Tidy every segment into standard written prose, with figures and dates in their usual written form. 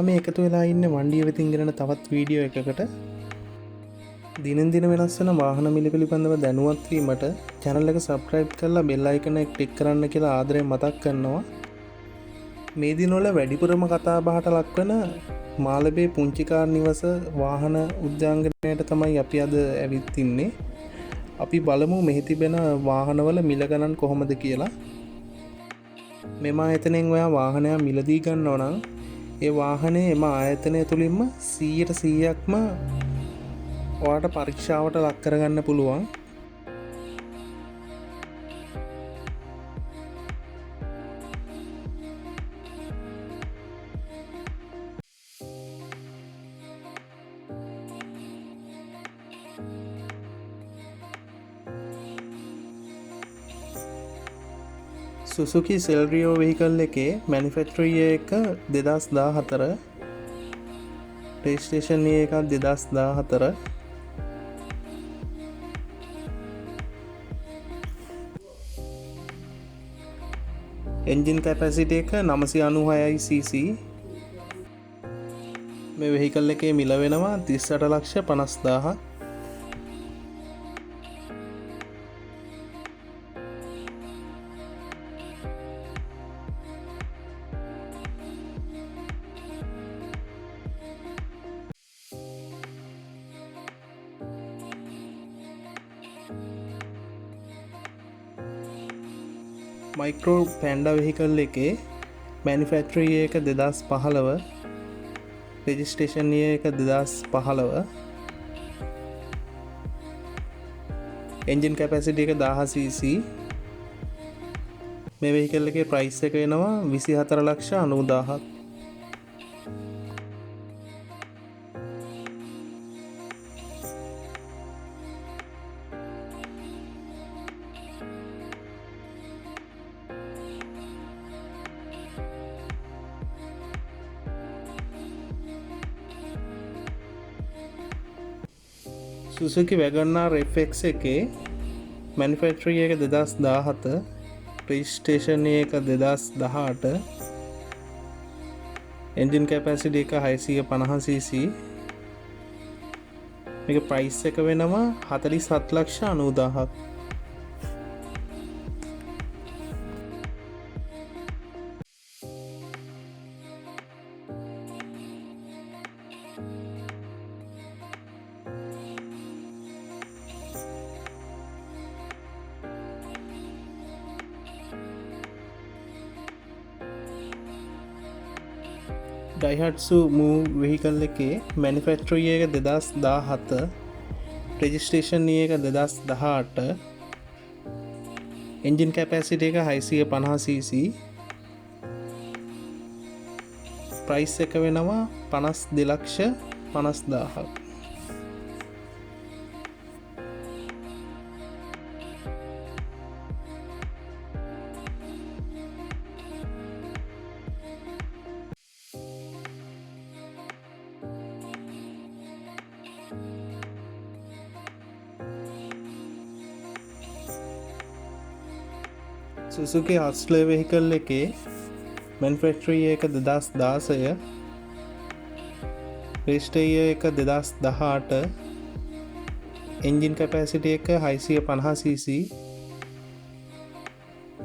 ඔයා මේ එකතු වෙලා ඉන්නේ වණ්ඩිය වෙතින් ගෙනන තවත් වීඩියෝ එකකට. දිනෙන් දින වෙනස් වෙන වාහන මිල පිළිබඳව දැනුවත් වීමට channel එක subscribe කරලා bell icon එක click කරන්න කියලා ආදරයෙන් මතක් කරනවා. මේ දිනවල වැඩිපුරම කතා බහට ලක්වන මාළඹේ පුංචි කාර් නිවස වාහන උද්‍යාංගණයට තමයි අපි අද ඇවිත් ඉන්නේ. අපි බලමු මෙහි තිබෙන වාහනවල මිල ගණන් කොහොමද කියලා. මෙම ආයතනයෙන් ඔයා වාහනයක් මිලදී ගන්නවා නම් ඒ වාහනේ එම ආයතනය තුළින්ම 100%ක්ම ඔයාට පරීක්ෂාවට ලක් කරගන්න පුළුවන්. Suzuki Celerio vehicle එකේ manufacturer year එක 2014, registration year එක 2014, engine capacity එක 996cc. මේ vehicle එකේ මිල වෙනවා 38,50,000. Micro Panda vehicle එකේ manufacturer year එක 2015, registration year එක 2015, engine capacity එක 1000cc. මේ vehicle එකේ price එක වෙනවා 24,90,000. Suzuki Wagoner FX එකේ manufacturer year එක 2017, registration year එක 2018, engine capacity එක 650cc. මේක price එක වෙනවා 47,90,000. Daihatsu Move vehicle එකේ manufacturer year එක 2017, registration year එක 2018, engine capacity එක 650cc. price එක වෙනවා 52,50,000. Suzuki Hustler vehicle එකේ manufacturer year එක 2016, register year එක 2018, engine capacity එක 650cc.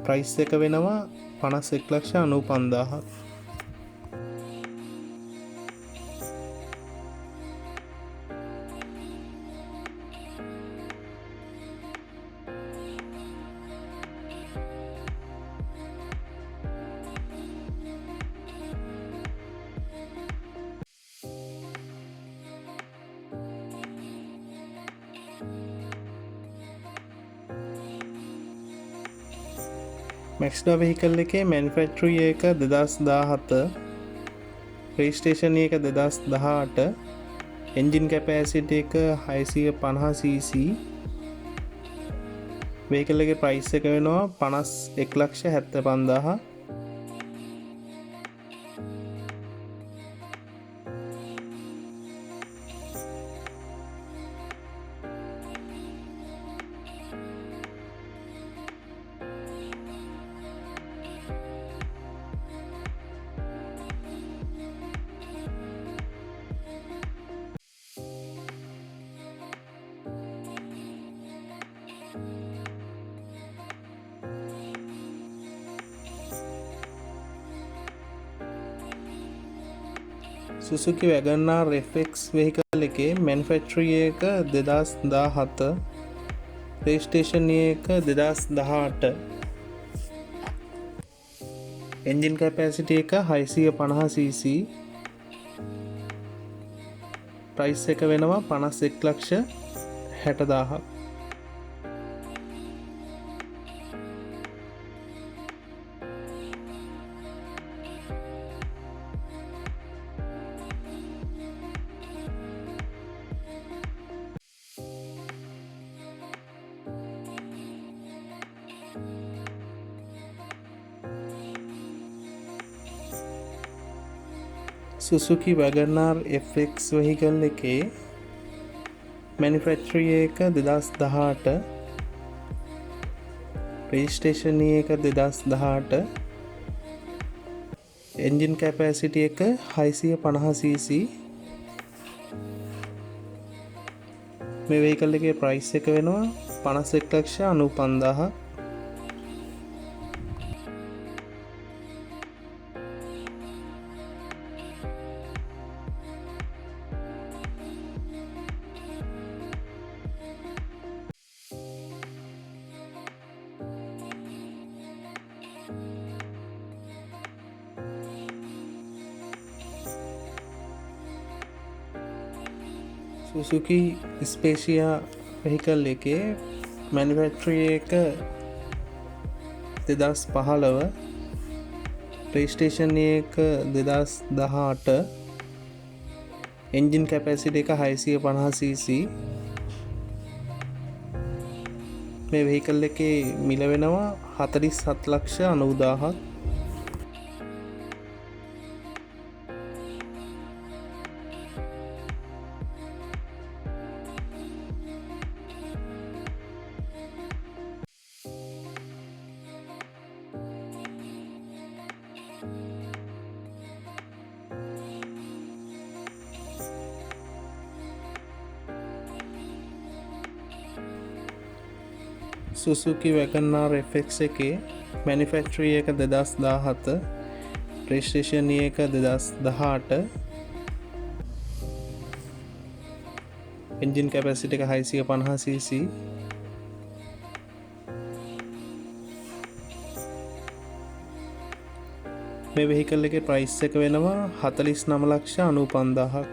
price එක වෙනවා 51,95,000. Mazda vehicle එකේ manufacturer year එක 2017, registration year එක 2018, engine capacity එක 650cc. vehicle එකේ price එක වෙනවා 51,75,000. සුසුකි වැගන්නාර් FX වෙහිකල් එකේ මැනුෆැක්චරිං එක 2017, රෙජිස්ට්‍රේෂන් එක 2018, එන්ජින් කැපැසිටි එක 650cc, ප්‍රයිස් එක වෙනවා 51,60,000. සුසුකි වැගන්නාර් FX වෙහිකල් එකේ මැනුෆැක්චරිං එක 2018, රෙජිස්ට්‍රේෂන් එක 2018, එන්ජින් කැපැසිටි එක 650cc. මේ වෙහිකල් එකේ ප්‍රයිස් එක වෙනවා 51,95,000. සුසුකි ස්පේෂියා වෙහිකල් එකේ මැනුෆැක්චරිං එක 2015, රෙජිස්ට්‍රේෂන් එක 2018, එන්ජින් කැපැසිටි එක 650cc. මේ වෙහිකල් එකේ මිල වෙනවා 47,90,000. සුසුකි වැගන්නාර් FX එකේ මැනුෆැක්චරිං එක 2017, රෙජිස්ට්‍රේෂන් එක 2018, එන්ජින් කැපැසිටි එක 650cc. මේ වෙහිකල් එකේ ප්‍රයිස් එක වෙනවා 49,95,000.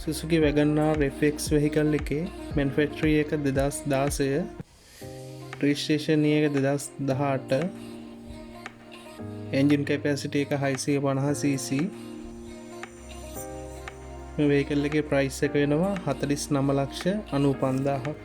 සුසුකි වැගන්නාර් FX වෙහිකල් එකේ මැනුෆැක්චරිං එක 2016, රෙජිස්ට්‍රේෂන් එක 2018, එන්ජින් කැපැසිටි එක 650cc. මේ වෙහිකල් එකේ ප්‍රයිස් එක වෙනවා 49,95,000.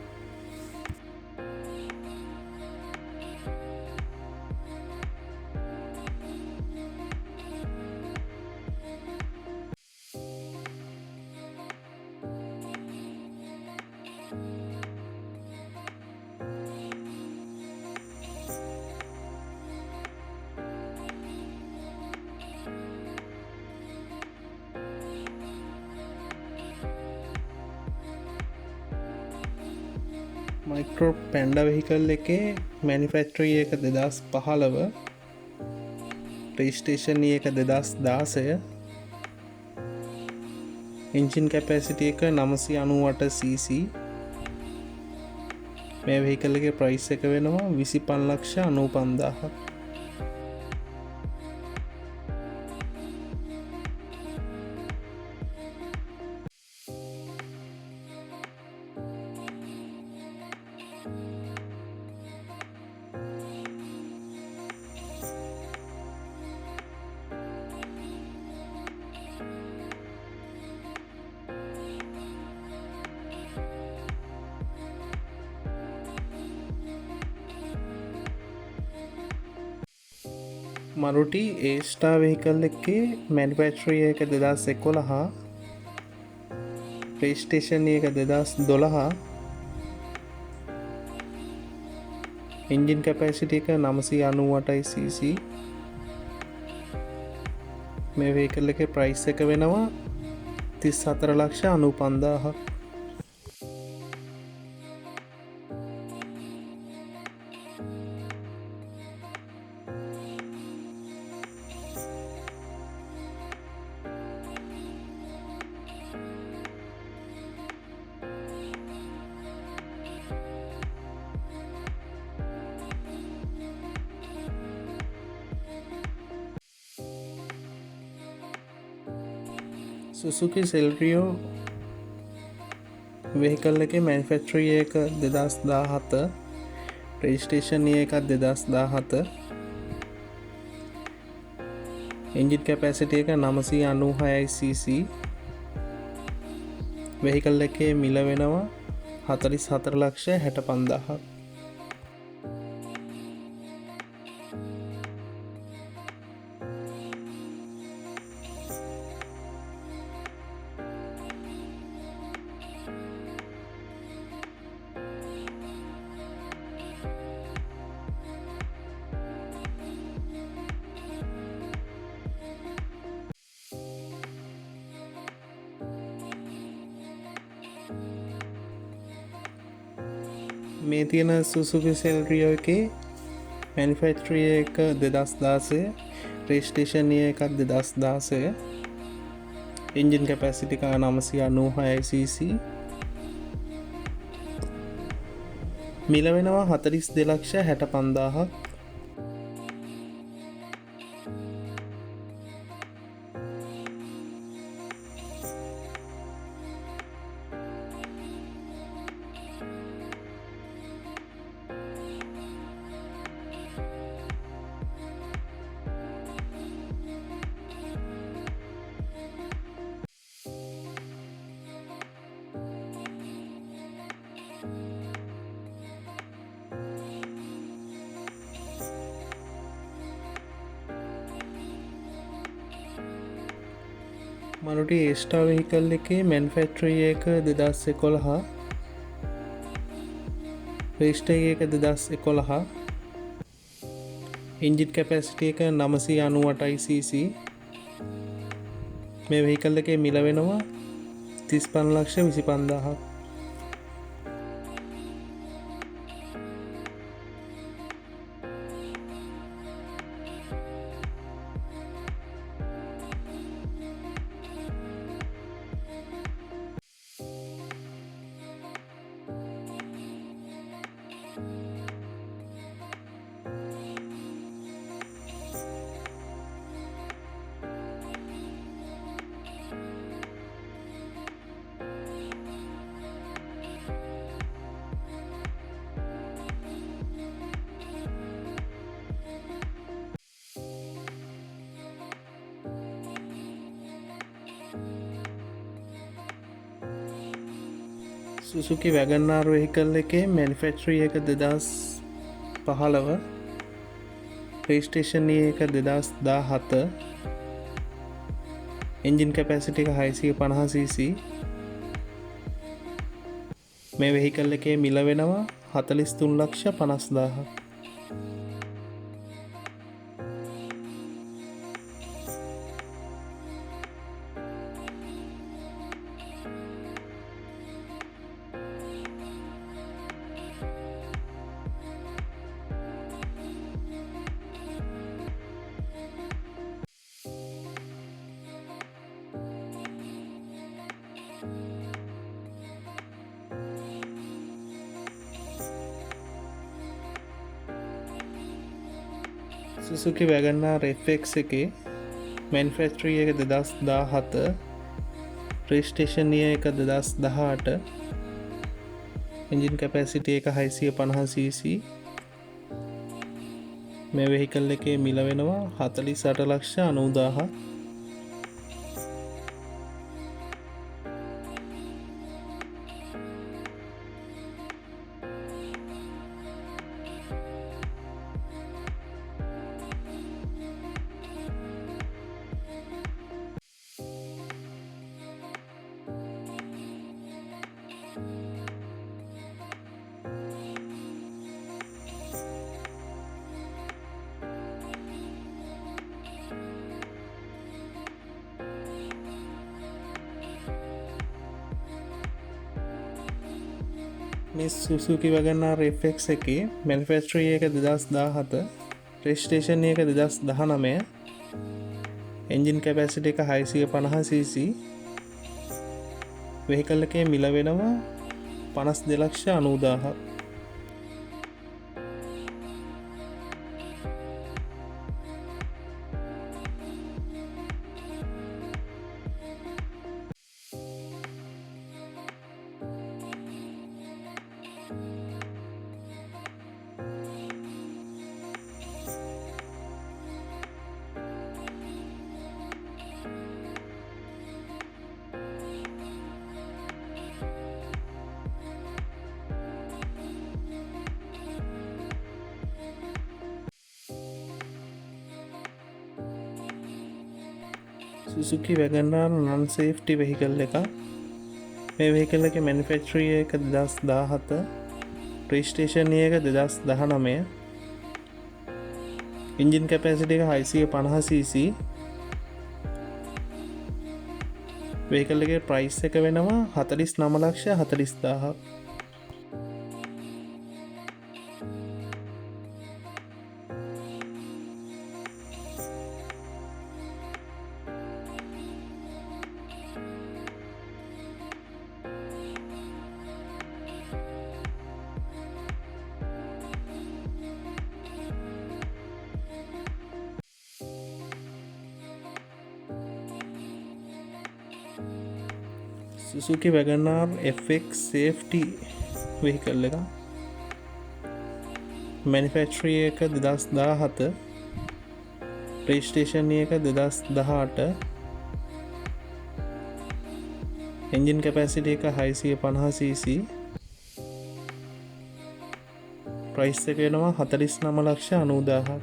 මයික්‍රෝ පැන්ඩා වෙහිකල් එකේ මැනුෆැක්චරිං එක 2015, රෙජිස්ට්‍රේෂන් එක 2016, එන්ජින් කැපැසිටි එක 998cc. මේ වෙහිකල් එකේ ප්‍රයිස් එක වෙනවා 25,95,000. මරුටි ඒස්ටා වෙහිකල් එකේ මැනුෆැක්චරිං එක 2011, රෙජිස්ට්‍රේෂන් එක 2012 එන්ජින් කැපැසිටි එක 998 cc මේ වෙහිකල් එකේ ප්‍රයිස් එක වෙනවා 34,95,000ක් Suzuki Celerio වෙහිකල් එකේ මැනුෆැක්චරින් එක 2017 රෙජිස්ට්‍රේෂන් එක 2017 එන්ජින් කැපැසිටි එක 996 cc වෙහිකල් එකේ මිල වෙනවා 44,65,000ක් මේ තියෙන Suzuki Celerio එකේ මැනුෆැක්චරින් එක 2016 රෙජිස්ට්‍රේෂන් එක 2016 එන්ජින් කැපැසිටි එක 996 cc මිල වෙනවා 42,65,000ක් මනුටි ඒස්ටා වෙහිකල් එකේ මැනුෆැක්චරින් එක 2011 රෙජිස්ටර් එක 2011 එන්ජින් කැපැසිටි එක 998 cc මේ වෙහිකල් එකේ මිල වෙනවා 35,25,000ක් Suzuki Wagon R වෙහිකල් එකේ මැනුෆැක්චරින් එක 2015 රෙජිස්ට්‍රේෂන් එක 2017 එන්ජින් කැපැසිටි එක 650 cc මේ වෙහිකල් එකේ මිල වෙනවා 43,50,000ක් Suzuki Wagon R FX එකේ මැනුෆැක්චරින් එක 2017 රෙජිස්ට්‍රේෂන් එක 2018 එන්ජින් කැපැසිටි එක 650 cc මේ වෙහිකල් එකේ මිල වෙනවා 48,90,000ක් මේ සුසුකි වැගන්නාර් FX එකේ මැනුෆැක්චරිං එක 2017, රෙජිස්ට්‍රේෂන් එක 2019, එන්ජින් කැපැසිටි එක 650cc. වෙහිකල් එකේ මිල වෙනවා 52,90,000. සුසුකි වැගන්නාර් non safety vehicle එක. මේ vehicle එකේ manufacturing එක 2017, registration එක 2019, engine capacity එක 650cc. vehicle එකේ price එක වෙනවා 49,40,000. සුසුකි වැගන්නාර් FX safety vehicle එක. manufacturing එක 2017, registration එක 2018, engine capacity එක 650cc. price එක වෙනවා 49,90,000.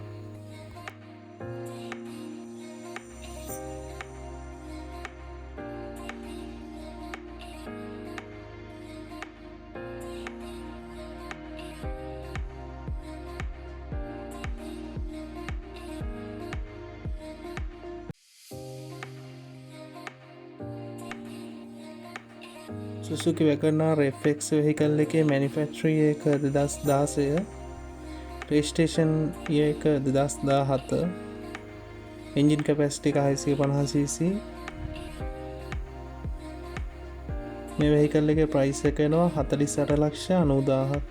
සුසුකි වැගන්නාර් FX vehicle එකේ manufacturing එක 2016, registration එක 2017, engine capacity එක 650cc. මේ vehicle එකේ price එක වෙනවා 48,90,000.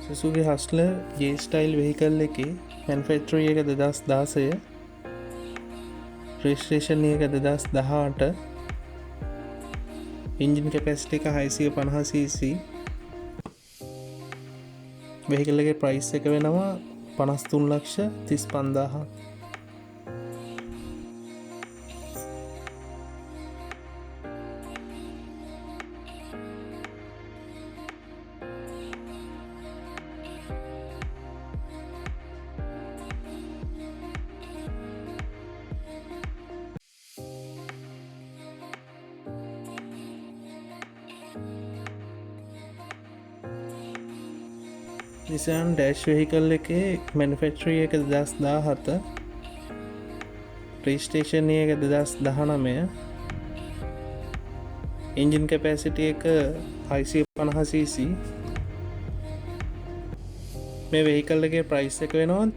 සුසුකි හස්ලර් J-Style vehicle එකේ manufacturing එක 2016, registration එක 2018, engine capacity එක 650cc. vehicle එකේ price එක වෙනවා 53,35,000. Nissan Dash vehicle එකේ manufacturing එක 2017, registration එක 2019, engine capacity එක 650cc. මේ vehicle එකේ price එක වෙනවා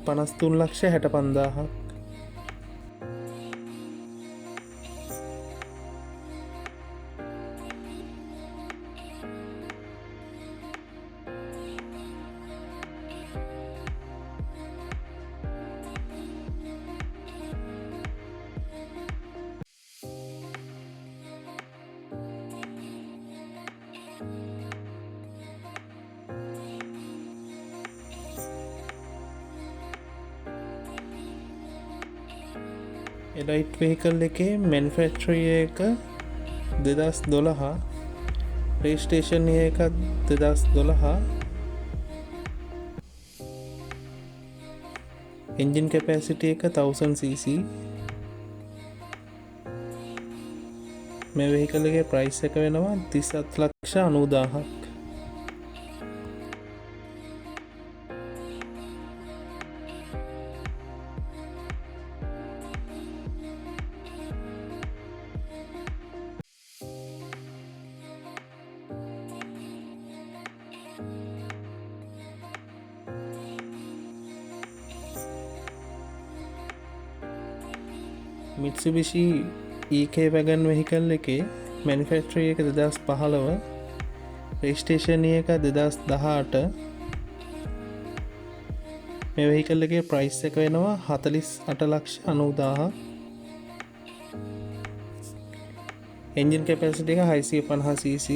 53,65,000. එලයිට් vehicle එකේ manufacturing එක 2012 රෙජිස්ට්‍රේෂන් එක 2012 එන්ජින් කැපැසිටි එක 1000cc මේ වෙහිකල් එකේ ප්‍රයිස් එක වෙනවා 37,90,000ක් Mitsubishi EK Wagon vehicle එකේ manufacturer එක 2015 registration එක 2018 මේ vehicle එකේ price එක වෙනවා 48,90,000 engine capacity එක 650cc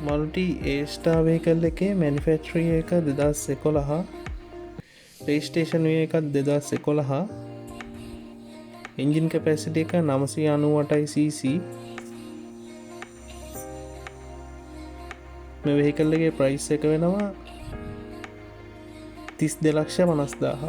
Maruti A-Star vehicle එකේ manufacturer එක 2011 registration එක 2011 engine capacity එක 998cc මේ vehicle එකේ price එක වෙනවා 32,50,000ක්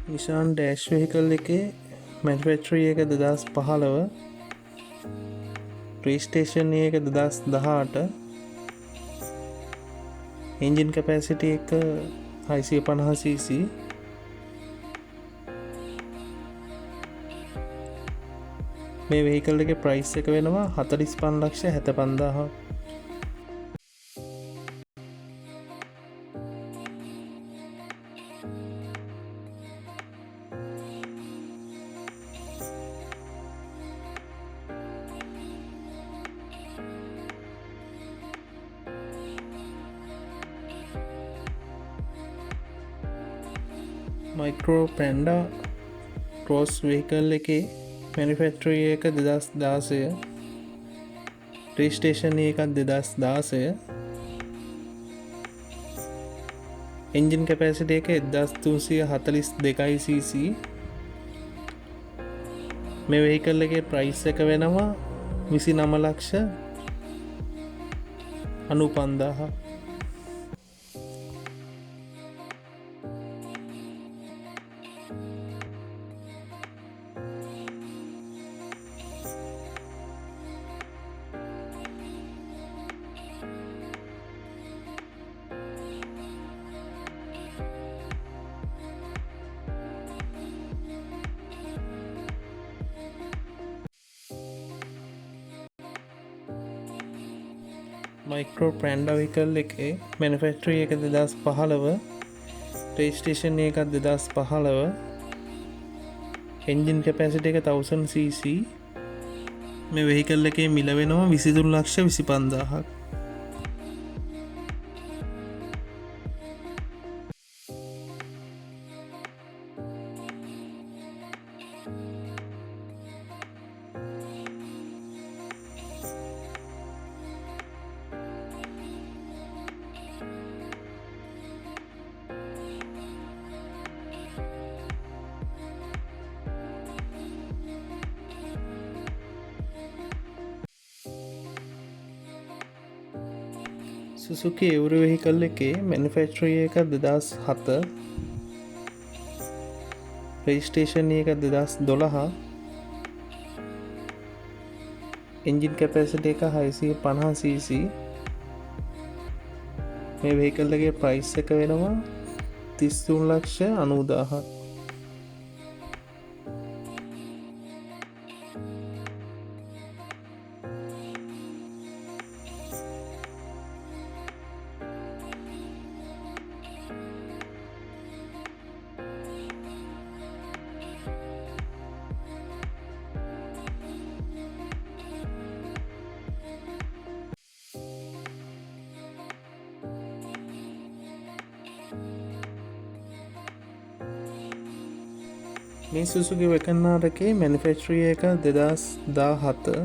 Nissan Dash vehicle එකේ manufacturer එක 2015 registration එක 2018 engine capacity එක 650cc මේ vehicle එකේ price එක වෙනවා 45,75,000ක් Micro Panda Cross vehicle එකේ manufacturer එක 2016 registration එක 2016 engine capacity එක 1342cc මේ vehicle එකේ price එක වෙනවා 29,95,000 Micro Panda vehicle එකේ manufacturer එක 2015 registration එක 2015 engine capacity එක 1000cc මේ vehicle එකේ මිල වෙනවා 23,25,000ක් Suzuki Euro vehicle එකේ manufacturer එක 2007 registration එක 2012 එන්ජින් කැපැසිටි එක 650cc. මේ වෙහිකල් එකේ ප්‍රයිස් එක වෙනවා 33,90,000. මේ සුසුකි වෙකන්නාර එකේ මැනුෆැක්චරිං එක 2017,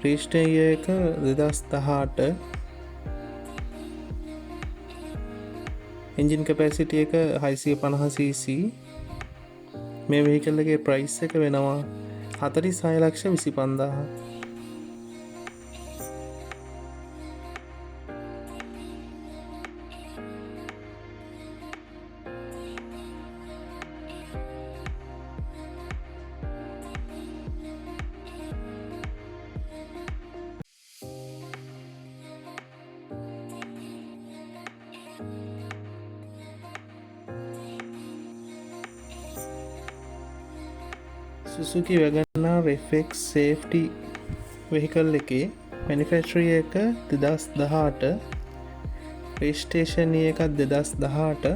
රෙජිස්ටර් එක 2018, එන්ජින් කැපැසිටි එක 650cc. මේ වෙහිකල් එකේ ප්‍රයිස් එක වෙනවා 46,25,000. සුසුකි වැගන්නාර් FX සේෆ්ටි වෙහිකල් එකේ මැනුෆැක්චරිං එක 2018, රෙජිස්ට්‍රේෂන් එක 2018,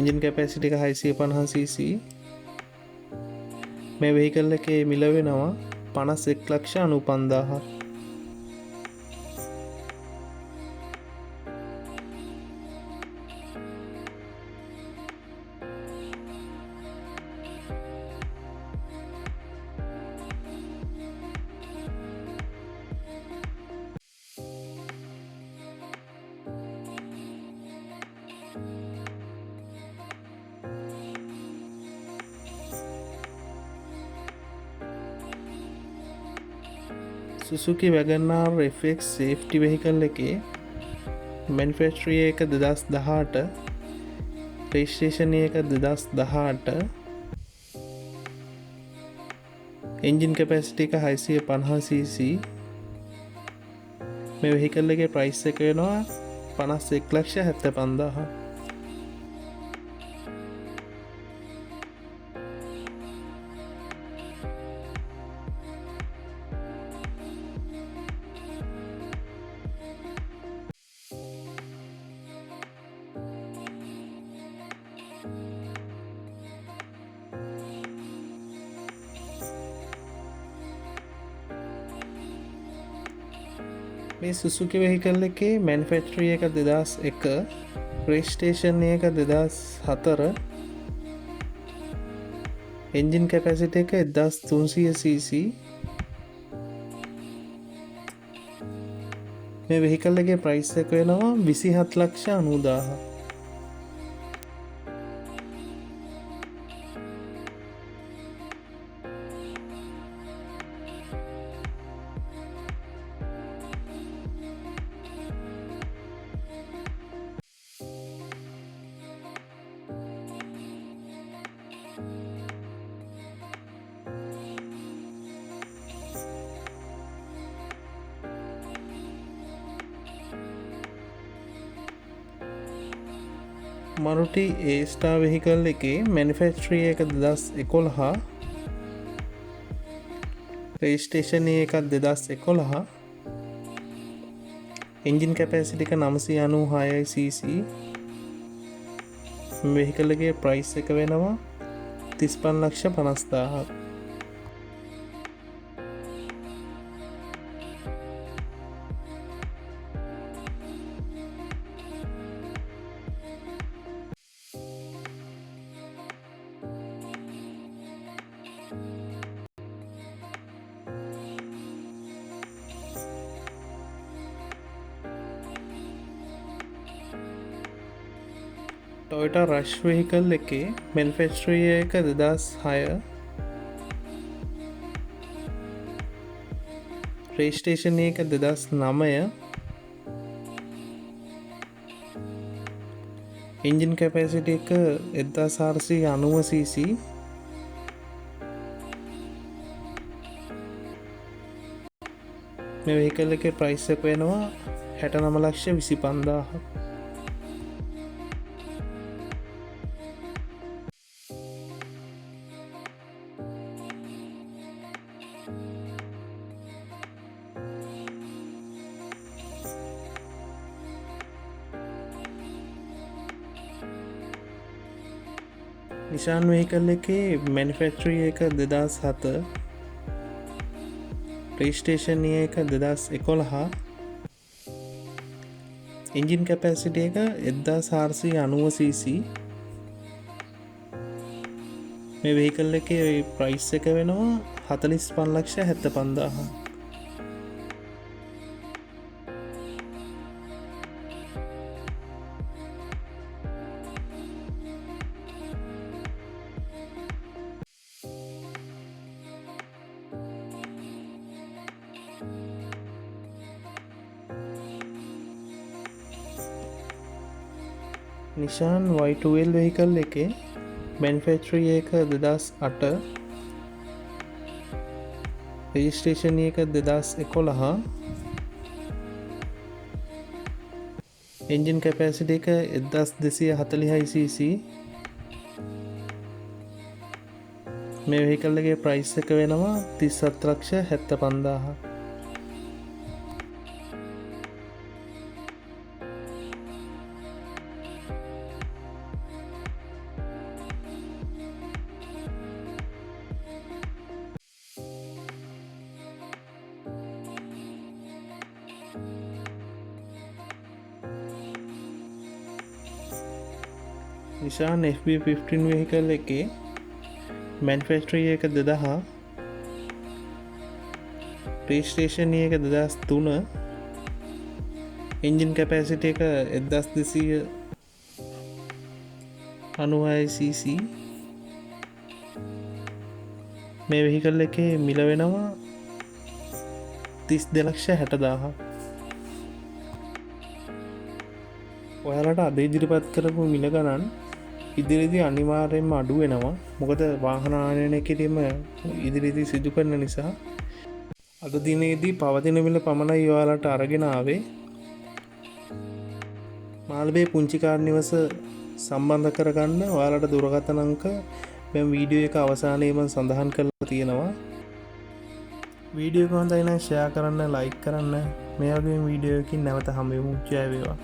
එන්ජින් කැපැසිටි එක 650cc. මේ වෙහිකල් එකේ මිල වෙනවා 51,95,000. සුසුකි වැගන්නාර් FX සේෆ්ටි වෙහිකල් එකේ මැනුෆැක්චරිං එක 2018, රෙජිස්ට්‍රේෂන් එක 2018, එන්ජින් කැපැසිටි එක 650cc. මේ වෙහිකල් එකේ ප්‍රයිස් එක වෙනවා 51,75,000. මේ සුසුකි වෙහිකල් එකේ මැනුෆැක්චරිං එක 2001, රෙජිස්ට්‍රේෂන් එක 2004, එන්ජින් කැපැසිටි එක 1300cc. මේ වෙහිකල් එකේ ප්‍රයිස් එක වෙනවා 27,90,000. මරුටි A-Star වෙහිකල් එකේ මැනුෆැක්චරිං එක 2011, රෙජිස්ට්‍රේෂන් එක 2011, එන්ජින් කැපැසිටි එක 996cc. වෙහිකල් එකේ ප්‍රයිස් එක වෙනවා 35,50,000. ටොයෝටා රෂ් වෙහිකල් එකේ මැනුෆැක්චරිං එක 2006, රෙජිස්ට්‍රේෂන් එක 2009, එන්ජින් කැපැසිටි එක 1490cc. මේ වෙහිකල් එකේ ප්‍රයිස් එක වෙනවා 69,25,000. නිසාන් වෙහිකල් එකේ මැනිෆැක්චරි එක 2007, රෙජිස්ට්‍රේෂන් එක 2011, එන්ජින් කැපැසිටි එක 1490cc. මේ වෙහිකල් එකේ ප්‍රයිස් එක වෙනවා 45,75,000. නිශාන් Y12 වෙහිකල් එකේ මැනුෆැක්චරි එක 2008, රෙජිස්ට්‍රේෂන් එක 2011, එන්ජින් කැපැසිටි එක 1240cc. මේ වෙහිකල් එකේ ප්‍රයිස් එක වෙනවා 37,75,000. නිශාන් FB15 වෙහිකල් එකේ මැනුෆැක්චරි එක 2000, රෙජිස්ට්‍රේෂන් එක 2003, එන්ජින් කැපැසිටි එක 1296cc. මේ වෙහිකල් එකේ මිල වෙනවා 32,60,000. ඔයාලට අද ඉදිරිපත් කරපු මිල ගණන් ඉදිරියේදී අනිවාර්යයෙන්ම අඩු වෙනවා. මොකද වාහන ආනයනය කිරීම ඉදිරියේදී සිදු කරන නිසා. අද දිනේදී පවතින මිල පමණයි ඔයාලට අරගෙන ආවේ. මාළඹේ පුංචි කාර් නිවස සම්බන්ධ කරගන්න ඔයාලට දුරකථන අංක මම වීඩියෝ එක අවසානයේ මම සඳහන් කරලා තියෙනවා. වීඩියෝ එක හොඳයි නම් ෂෙයා කරන්න, ලයික් කරන්න. මේ වගේ වීඩියෝ එකකින් නැවත හමු වෙමු. ජය වේවා.